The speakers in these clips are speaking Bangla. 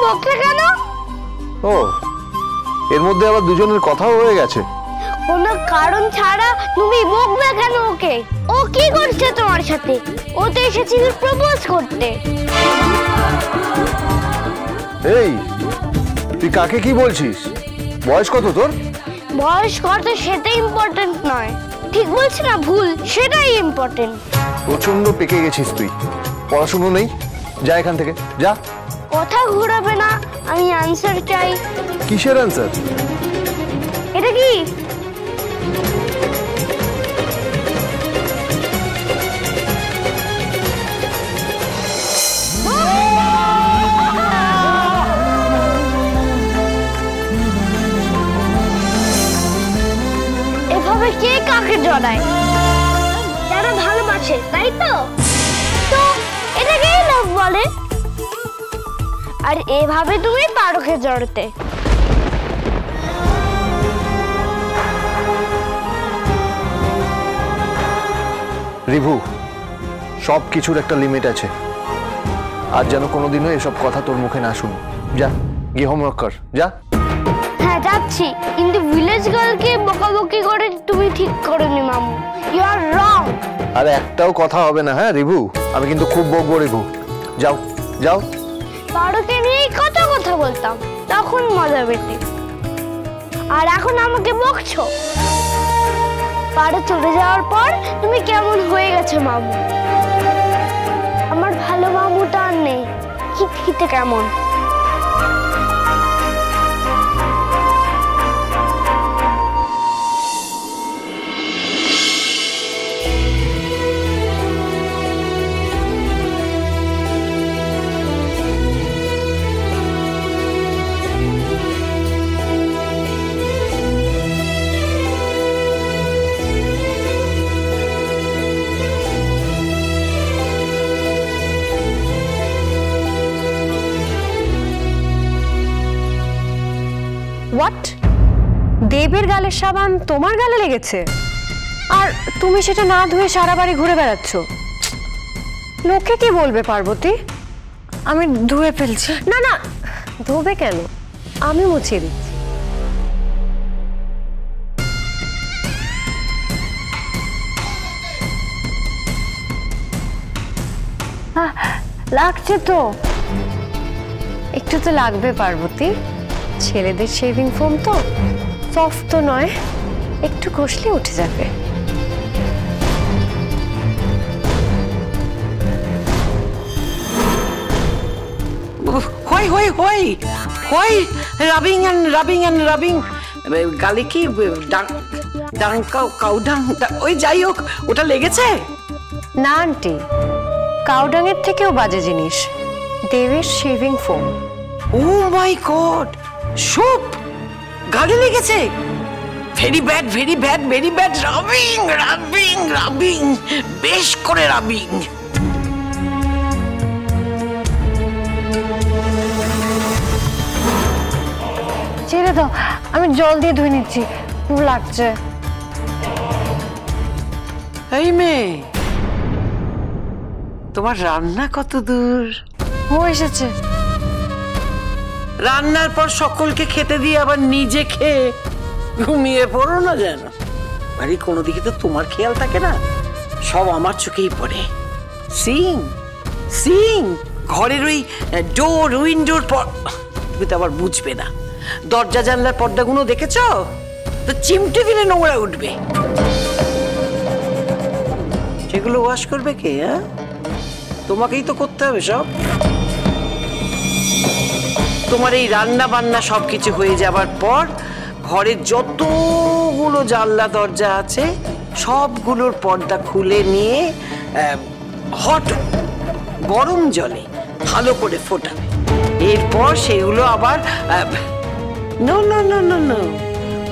বকলে কেন? ও, এর মধ্যে আবার দুজনের কথাও হয়ে গেছে। কোনো কারণ ছাড়া তুমি বকবে কেন ওকে? ও কি করছে তোমার সাথে? ও তো এসেছিল প্রপোজ করতে। এই, তুই কাকে কি বলছিস? বয়স কত তোর? বয়স কত সেটা ইম্পর্টেন্ট নয়, ঠিক বলছি না ভুল সেটাই ইম্পর্টেন্ট। প্রচন্ড পেকে গেছিস তুই। পড়াশুনো নেই, যা এখান থেকে যা। কথা ঘুরাবে না, আমি আনসার চাই। কিসের আনসার? এটা কি? এভাবে কে কাকে জড়ায়? যারা ভালোবাসে, তাই তো? তো এটাকেই লাভ বলে। আর এভাবে তুমি পারোকে জড়াতে। রিভু, সব কিছুর একটা লিমিট আছে। আর যেন কোনোদিনও এসব কথা তোর মুখে না শুনি। যা গিয়ে হোমওয়ার্ক কর, যা। হ্যাঁ যাচ্ছি, কিন্তু ভিলেজ গার্লকে বকাবকি করে তুমি ঠিক করোনি মামু। ইউ আর রং। আর একটাও কথা হবে না, হ্যাঁ রিভু? আমি কিন্তু খুব বকবো রিভু। যাও যাও। পারোকে নিয়ে কত কথা বলতাম, তখন মজা পেতে। আর এখন আমাকে বকছো। পারো চলে যাওয়ার পর তুমি কেমন হয়ে গেছো মামু। আমার ভালো মামুটা আর নেই, খিটখিটে কেমন। হোয়াট? দেবের গালের সাবান তোমার গালে লেগেছে, আর তুমি সেটা না ধুয়ে সারা বাড়ি ঘুরে বেড়াচ্ছ। লোকে কি বলবে পার্বতী? আমি ধুয়ে ফেলছি। না না, ধোবে কেন? আমি মুছিয়ে দিচ্ছি। লাগছে তো? একটু তো লাগবে পার্বতী। ছেলেদের শেভিং ফোম তো সফট তো নয়, একটু ঘষলে উঠে যাবে। হই হই হই হই রাবিং এন্ড রাবিং গালে কি কাউডাং, ওই যাই হোক, ওটা লেগেছে? না আন্টি, কাউডাঙের থেকেও বাজে জিনিস, দেবের শেভিং ফোম। ও মাই গড, সুপ গালে লেগেছে। Very bad, very bad, very bad. Rubbing rubbing rubbing, বেশ করে রাবিং। ছেড়ে দাও, আমি জল দিয়ে ধুয়ে নিচ্ছি, খুব লাগছে। এই মেয়ে, তোমার রান্না কত দূর? হয়ে এসেছে। রান্নার পর সকলকে খেতে দিয়ে আবার নিজে খেয়ে ঘুমিয়ে পড়ো না যেন। বাড়ি কোনো দিকে তো তোমার খেয়াল থাকে না, সব আমার চোখেই পড়ে। সিং সিং, ঘরের ওই ডোর উইন্ডোর পর, তুমি তো আবার বুঝবে না, দরজা জানলার পর্দাগুলো দেখেছ তো? চিমটে দিলে নোংরা উঠবে, সেগুলো ওয়াশ করবে কে? হ্যাঁ, তোমাকেই তো করতে হবে সব। তোমার এই রান্না বান্না সবকিছু হয়ে যাবার পর ঘরের যতগুলো জানলা দরজা আছে সবগুলোর পর্দা খুলে নিয়ে হট গরম জলে ভালো করে ফোটাবে। এরপর সেগুলো আবার no no no no no,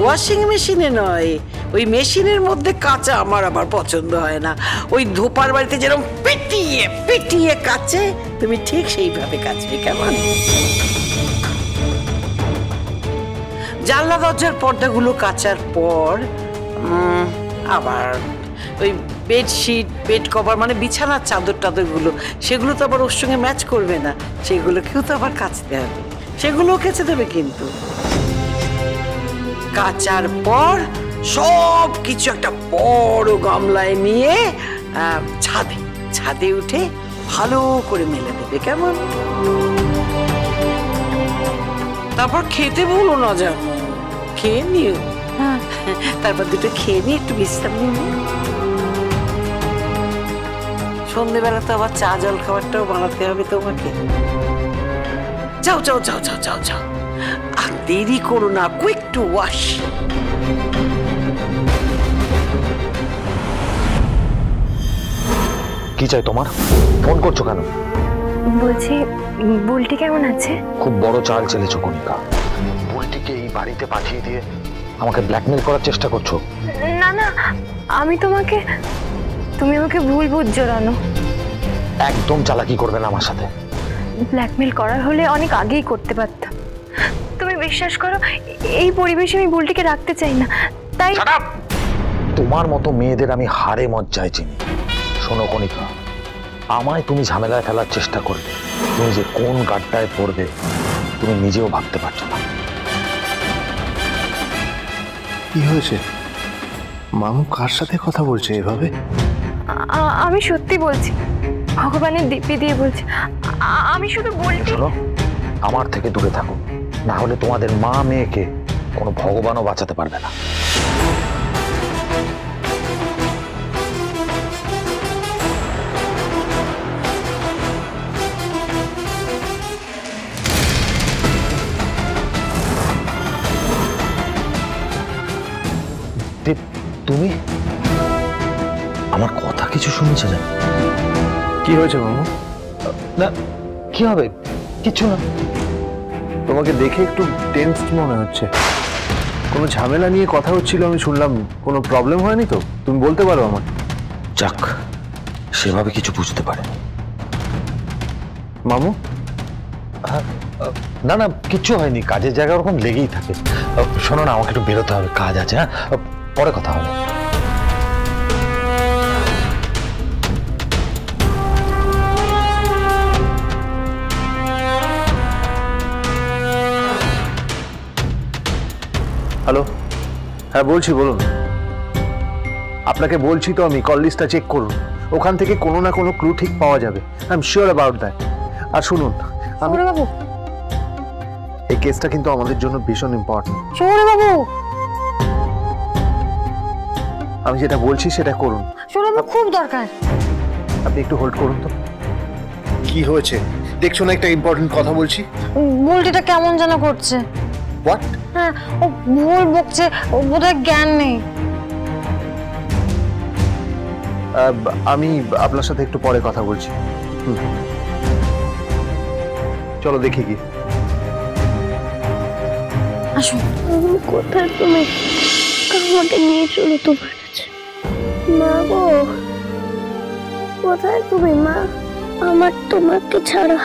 washing মেশিনে নয়, ওই মেশিনের মধ্যে কাঁচা আমার আবার পছন্দ হয় না। ওই ধোপার বাড়িতে যেরকম পিটিয়ে পিটিয়ে কাচে, তুমি ঠিক সেইভাবে কাচবে, কেমন? জানলা দরজার পর্দাগুলো কাচার পর আবার ওই বেডশিট, বেড কভার, মানে বিছানার চাদর টাদরগুলো, সেগুলো তো আবার ওর সঙ্গে ম্যাচ করবে না, সেগুলোকেও তো আবার কাচতে হবে। সেগুলো কেচে দেবে কিন্তু। কাচার পর সব কিছু একটা বড় গামলায় নিয়ে ছাদে উঠে ভালো করে মেলে দেবে, কেমন? তারপর খেতে বলো না, যেন খেয়ে নিও। তারপর দুটো খেয়ে নিয়ে একটু বিশ্রাম নিও। সন্ধ্যেবেলা তো আবার চা জল খাবারটাও বানাতে হবে তোমাকে। যাও যাও যাও যাও যাও যাও, আর দেরি করো না, কুইক টু ওয়াশ। কি চাই তোমার? ফোন করছো কেন? বলছি বুলটি কেমন আছে? খুব বড় চাল চেলেছো কণিকা। বুলটিকে এই বাড়িতে পাঠিয়ে দিয়ে আমাকে ব্ল্যাকমেল করার চেষ্টা করছো। না না, তুমি আমাকে ভুল বুঝছো রানু। একদম চালাকি করবে না আমার সাথে। ব্ল্যাকমেল করার হলে অনেক আগেই করতে পারতাম। তুমি বিশ্বাস করো, এই পরিবেশে আমি বুলটিকে রাখতে চাই না, তাই। তোমার মতো মেয়েদের আমি হারে মজ্জায় চিনি। শোনো কণিকা, আমায় তুমি ঝামেলায় ফেলার চেষ্টা করবে, তুমি যে কোন গাড্ডায় পড়বে তুমি নিজেও ভাবতে পারছো না। কি হয়েছে? মামু কার সাথে কথা বলছে এভাবে? আমি সত্যি বলছি, ভগবানের দিব্যি দিয়ে বলছি। আমি শুধু বলছি, শোনো, আমার থেকে দূরে থাকো, না হলে তোমাদের মা মেয়েকে কোনো ভগবানও বাঁচাতে পারবে না। তুমি আমার কথা কিছু শুনেছে না? কি হয়েছে মামু? না, কি হবে? কিছু না। তোমাকে দেখে একটু টেনসড মনে হচ্ছে। কোনো ঝামেলা নিয়ে কথা হচ্ছিল আমি শুনলাম। কোনো প্রবলেম হয়নি তো? তুমি বলতে পারো আমার। যাক, সেভাবে কিছু বুঝতে পারে মামু। না না, কিচ্ছু হয়নি। কাজের জায়গা ওরকম লেগেই থাকে। শোনো না, আমাকে একটু বেরোতে হবে, কাজ আছে। হ্যাঁ, পরে কথা হবে। হ্যালো, হ্যাঁ বলছি, বলুন। আপনাকে বলছি তো আমি, কল লিস্টটা চেক করুন, ওখান থেকে কোনো না কোনো ক্লু ঠিক পাওয়া যাবে। I am sure about that. আর শুনুন বাবু, এই কেসটা কিন্তু আমাদের জন্য ভীষণ ইম্পর্টেন্ট। বাবু, আমি যেটা বলছি সেটা করুন। খুব দরকার। আপনি একটু হোল্ড করুন তো। কি হয়েছে দেখছো না? একটা ইম্পর্টেন্ট কথা বলছি। বুলটিটা কেমন যেন করছে। হোয়াট? হ্যাঁ, ও ভুল বকছে, ও বোধহয় জ্ঞান নেই। আমি আপনার সাথে একটু পরে কথা বলছি। চলো দেখি কি। আসুন। কোথায় তুমি? আমাকে নিয়ে চলো তোমার কাছে। মা গো, কোথায় তুমি মা? আমার তোমাকে ছাড়া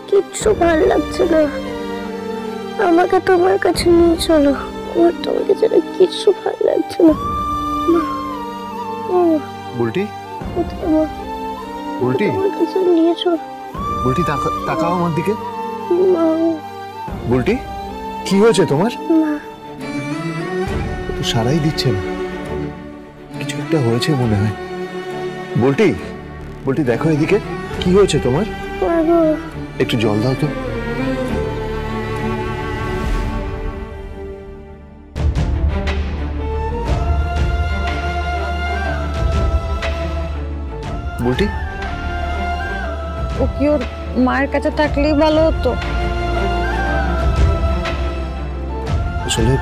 কিচ্ছু ভালো লাগছে না। আমাকে তোমার কাছে নিয়ে চলো। আমার তোমাকে ছাড়া কিচ্ছু ভালো লাগছে না। বুলটি, কোথায় মা? বুলটি, তোমার কাছে নিয়ে চলো। বুলটি তাকাও আমার দিকে। মা, বুলটি, কি হয়েছে তোমার? মা, তো সারাই দিচ্ছে না, কিছু একটা হয়েছে মনে হয়। বুলটি, বুলটি দেখো এদিকে, কি হয়েছে তোমার? মা গো, একটু জল দাও তো। বুলটি, ও কি ওর মায়ের কাছে থাকলেই ভালো হতো। আসলে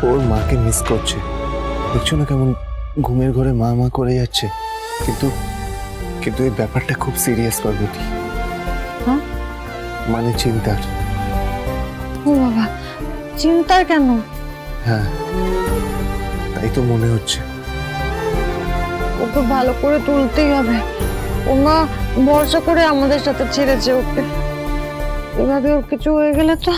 ওর মাকে মিস করছে। দেখছো না কেমন ঘুমের ঘরে মা মা করে যাচ্ছে। কিন্তু কিন্তু এই ব্যাপারটা খুব সিরিয়াস পার্বতী। হ্যাঁ? মানে চিন্তার। ও বাবা, চিন্তার কেন? হ্যাঁ, তাই তো মনে হচ্ছে। ওকে ভালো করে তুলতেই হবে। ও মা ভরসা করে আমাদের সাথে ছেড়েছে ওকে। এভাবে ওর কিছু হয়ে গেলে তো।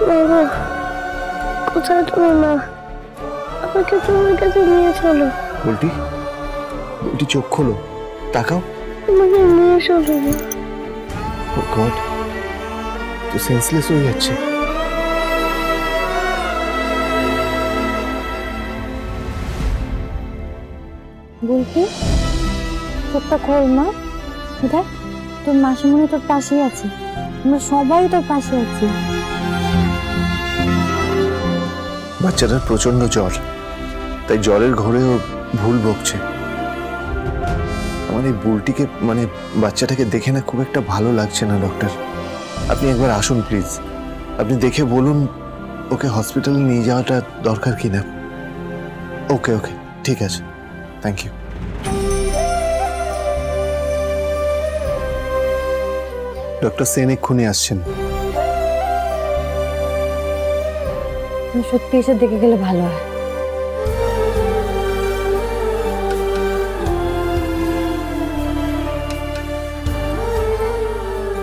বাবা, কোথায় তুমি মা? আমাকে তোমার কাছে নিয়ে চলো। বুলটি, বুলটি চোখ খোলো, তাকাও। আমাকে নিয়ে চলো না। ও গড, তো সেন্সলেস হয়ে যাচ্ছে। বলতে চোখটা খোল মা, দেখ তোর মাসিমণি তোর পাশেই আছে, আমরা সবাই তোর পাশে আছি। বাচ্চাটার প্রচন্ড জ্বর, তাই জ্বরের ঘরেও ভুল বকছে। আমার এই বুলটিকে মানে বাচ্চাটাকে দেখে না খুব একটা ভালো লাগছে না ডক্টর। আপনি একবার আসুন প্লিজ, আপনি দেখে বলুন ওকে হসপিটালে নিয়ে যাওয়াটা দরকার কিনা। ওকে ওকে, ঠিক আছে, থ্যাংক ইউ। ডক্টর সেন এক্ষুনি আসছেন। সত্যি এসে দেখে গেলে ভালো হয়।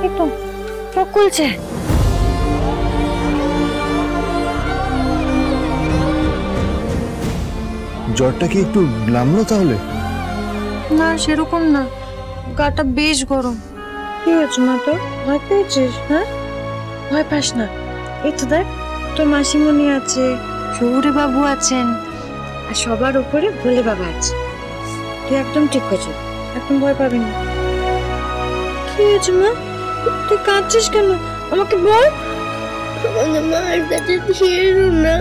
একটু চোখ খুলছে। জ্বরটা কি একটু নামলো তাহলে? না সেরকম না, গাটা বেশ গরম। কি হয়েছে মা, তোর ভয় পেয়েছিস? হ্যাঁ, ভয় পাস না। এই তো দেখ, তোর মাসিমণি আছে, শহুরে বাবু আছেন, আর সবার উপরে ভোলে বাবা আছে। তুই একদম ঠিক হয়েছে, একদম ভয় পাবি না। কি হয়েছে মা, তুই কাঁদছিস কেন? আমাকে বল। আমাকে মায়ের কাছে ছেড়ো না।